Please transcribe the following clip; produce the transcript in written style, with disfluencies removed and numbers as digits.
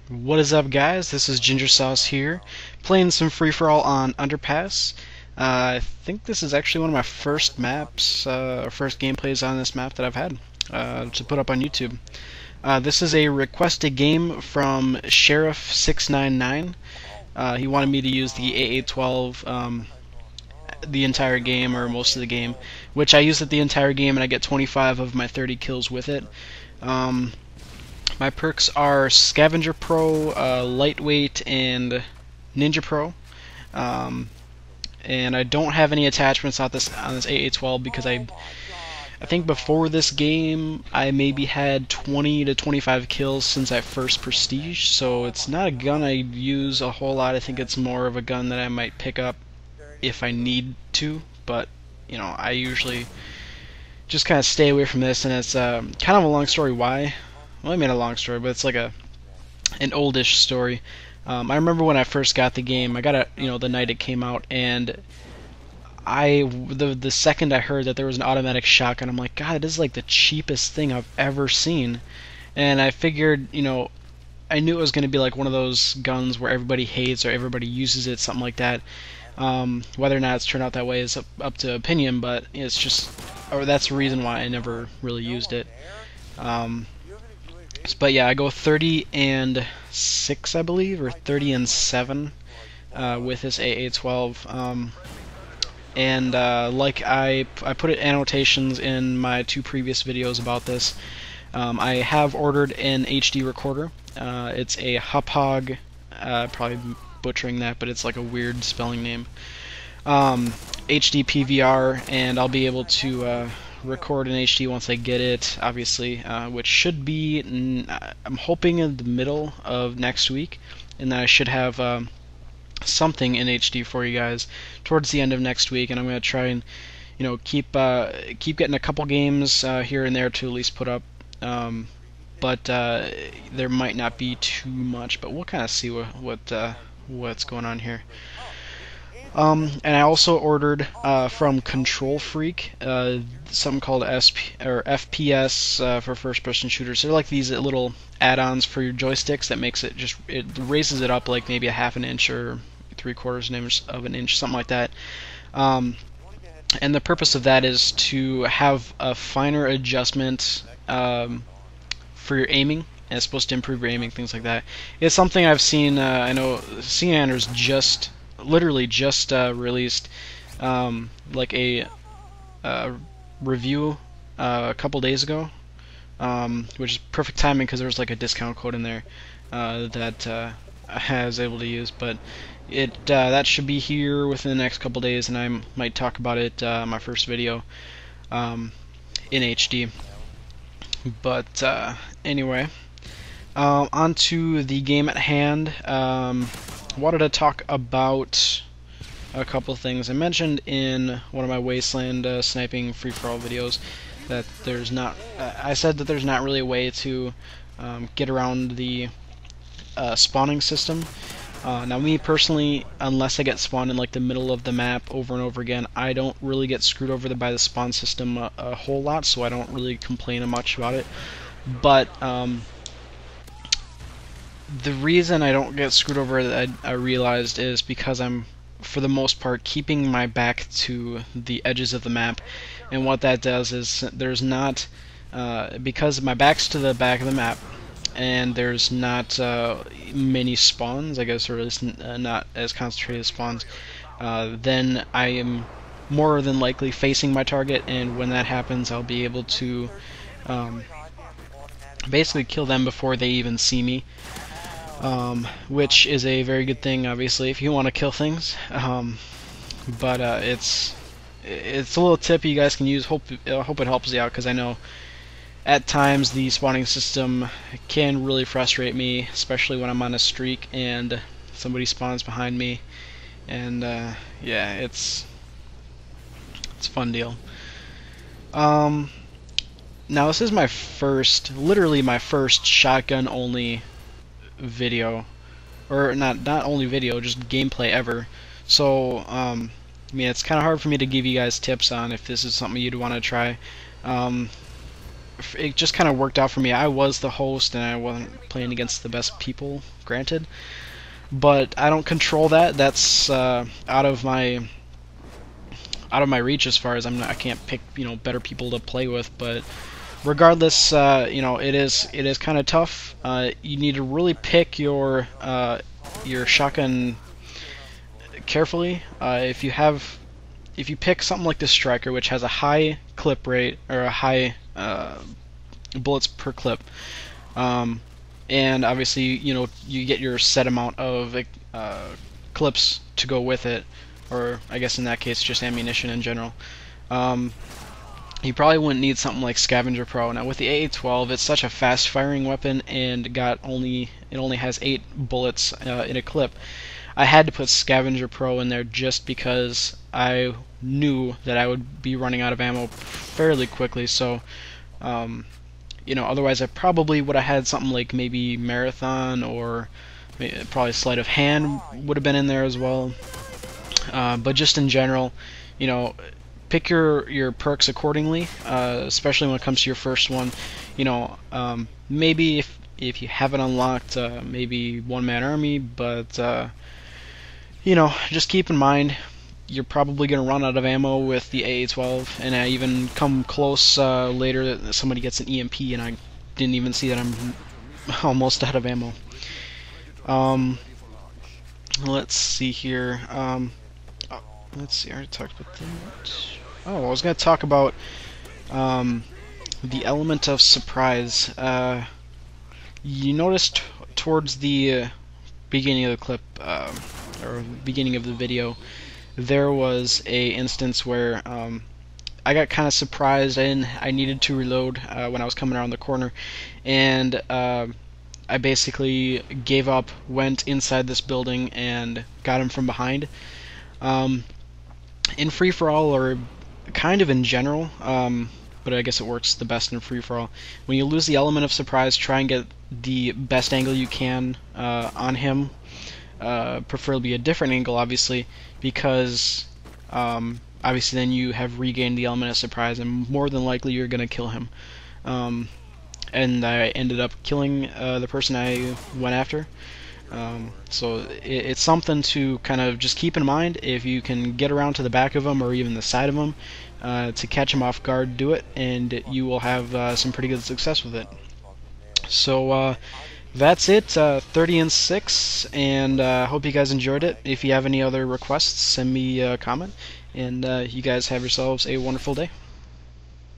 What is up, guys? This is Ginger Sauce here, playing some free-for-all on Underpass. I think this is actually one of my first maps, or first gameplays on this map that I've had to put up on YouTube. This is a requested game from Sheriff699. He wanted me to use the AA-12 the entire game, or most of the game, which I use it the entire game, and I get 25 of my 30 kills with it. My perks are Scavenger Pro, Lightweight, and Ninja Pro. And I don't have any attachments on this AA-12 because I think before this game I maybe had 20 to 25 kills since I first prestige, so it's not a gun I use a whole lot. I think it's more of a gun that I might pick up if I need to, but you know, I usually just kind of stay away from this, and it's kind of a long story why. Well, I mean a long story, but it's like an oldish story. I remember when I first got the game. I got it, the night it came out, and the second I heard that there was an automatic shotgun, I'm like, God, this is like the cheapest thing I've ever seen. And I figured, I knew it was going to be like one of those guns where everybody hates or everybody uses it, something like that. Whether or not it's turned out that way is up to opinion, but it's just, or that's the reason why I never really used it. But yeah, I go 30 and 6, I believe, or 30 and 7 with this AA-12. Like I put it annotations in my 2 previous videos about this. I have ordered an HD recorder. It's a Huphog, probably butchering that, but it's like a weird spelling name. HD PVR, and I'll be able to record in HD once I get it, obviously, which should be, I'm hoping, in the middle of next week, and then I should have something in HD for you guys towards the end of next week, and I'm going to try and keep getting a couple games here and there to at least put up, but there might not be too much, but we'll kind of see what's going on here. And I also ordered from Control Freak something called FPS for first-person shooters. They're like these little add-ons for your joysticks that makes it it raises it up like maybe a half an inch or 3/4 of an inch, something like that. And the purpose of that is to have a finer adjustment for your aiming. And it's supposed to improve your aiming, things like that. It's something I've seen. I know Ciander's literally just released like a review a couple days ago, which is perfect timing because there was like a discount code in there that I was able to use. But that should be here within the next couple days, and I might talk about it in my first video in HD. But anyway, on to the game at hand. Wanted to talk about a couple things. I mentioned in one of my Wasteland sniping free-for-all videos that there's not. I said that there's not really a way to get around the spawning system. Now, me personally, unless I get spawned in like the middle of the map over and over again, I don't really get screwed over by the spawn system a whole lot, so I don't really complain much about it. But the reason I don't get screwed over, that I realized, is because I'm, for the most part, keeping my back to the edges of the map. And what that does is there's not, because my back's to the back of the map, and there's not many spawns, I guess, or at least not as concentrated spawns, then I am more than likely facing my target, and when that happens, I'll be able to basically kill them before they even see me. Which is a very good thing, obviously, if you want to kill things. But it's a little tip you guys can use. Hope it helps you out, because I know at times the spawning system can really frustrate me, especially when I'm on a streak and somebody spawns behind me. And yeah, it's a fun deal. Now this is my literally my first shotgun only video, or not only video, just gameplay ever. So I mean, it's kind of hard for me to give you guys tips on if this is something you'd want to try. it just kind of worked out for me. I was the host and I wasn't playing against the best people, granted, but I don't control that. That's out of my reach as far as I can't pick better people to play with. But regardless, it is kind of tough. You need to really pick your shotgun carefully. If you pick something like the Striker, which has a high clip rate or a high bullets per clip, and obviously you get your set amount of clips to go with it, or I guess in that case just ammunition in general. You probably wouldn't need something like Scavenger Pro. Now with the AA-12, it's such a fast firing weapon and it only has 8 bullets in a clip. I had to put Scavenger Pro in there just because I knew that I would be running out of ammo fairly quickly. So otherwise I probably would have had something like maybe Marathon, or probably Sleight of Hand would have been in there as well. But just in general, pick your perks accordingly, especially when it comes to your first one. Maybe if you haven't unlocked maybe one-man army, but just keep in mind you're probably going to run out of ammo with the AA-12, and I even come close later that somebody gets an EMP and I didn't even see that I'm almost out of ammo. Let's see here. Let's see, I already talked about that. Oh, I was going to talk about the element of surprise. You noticed towards the beginning of the clip, or beginning of the video, there was a instance where I got kind of surprised. I needed to reload when I was coming around the corner, and I basically gave up, went inside this building, and got him from behind. In free-for-all, or kind of in general, but I guess it works the best in free-for-all, when you lose the element of surprise, try and get the best angle you can on him, preferably a different angle, obviously, because obviously then you have regained the element of surprise, and more than likely you're going to kill him. And I ended up killing the person I went after. So it's something to kind of just keep in mind. If you can get around to the back of them or even the side of them to catch them off guard, do it, and you will have some pretty good success with it. So that's it, 30-6, and hope you guys enjoyed it. If you have any other requests, send me a comment, and you guys have yourselves a wonderful day.